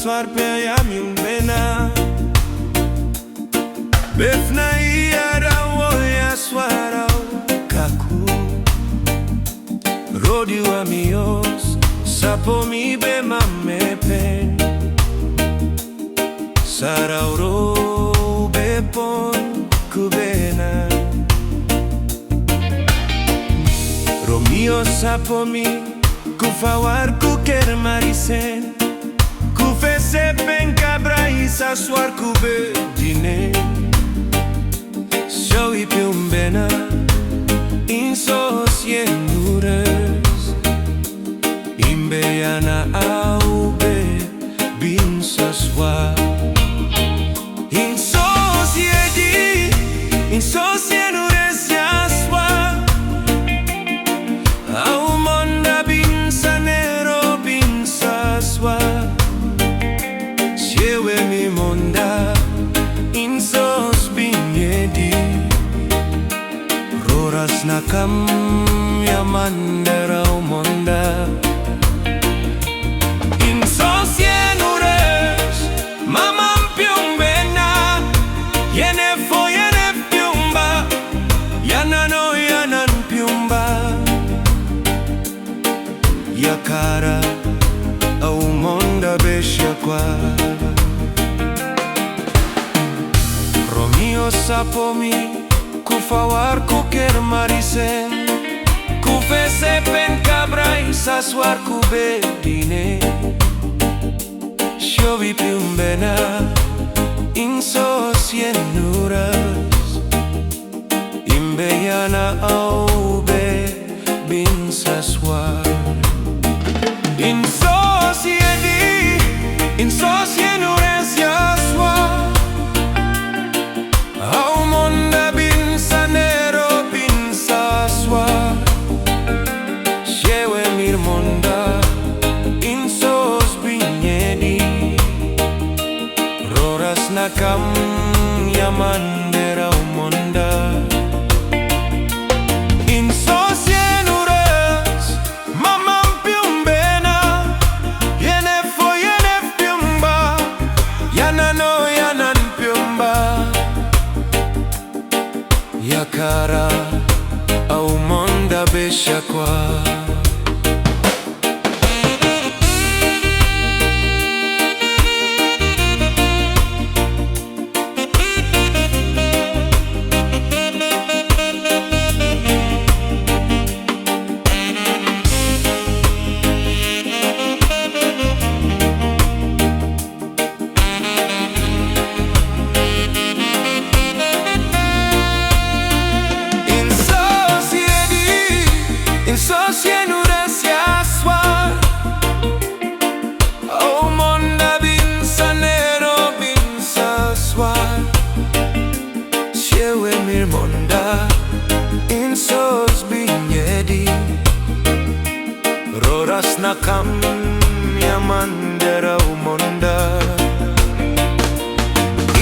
soar pe ea mi-umbena Befna iara oia soarau kaku Rodiu amios sapo mi be mame pen Sarau ro be pon kubena Romeo sapo mi kufawar ku ker marisen Kufese pen cabra isa suar kube dine Showi piumbena Insos Yenures Imbeyana aube binsaswa Insos Yedi Insos Yenures yaswa Au monda binsanero binsaswa Siewe mi monda Insos binyedi Roras nakam yamandera umonda Insos Yenures mamam piumbena Yenefo yenef piumba Yanano yanan piumba Yakara au monda besha kwa Romeo sapo mi kufawar ku ker marisen Kufese pen cabra isa suar kube dine Showi piumbena Insos Yenures Imbeyana aube binsaswar Insos Yedi Insos Yenures yaswa Au monda binsanero binsaswa Shewe mir monda Insos binyedi Roras nakam yamandera umonda Insos Yenures mamam piumbena Yenefo yenef piumba Yanano yanan piumba Yakara au monda besha kwa Insos Yenures yaswa Au monda binsanero binsaswa Shewe mir monda Insos binyedi Roras nakam yamandera umonda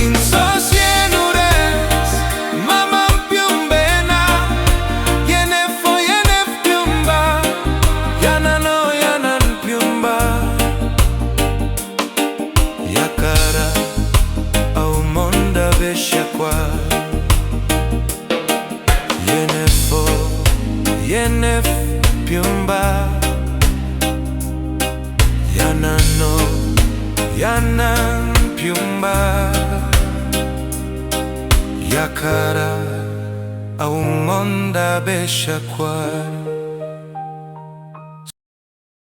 Insos Yenures mamam piumbena Yenefo yenef piumba Yanano yanan piumba Yakara au monda besha kwa Yenefo yenef piumba Yanano yanan piumba Yakara au monda besha kwa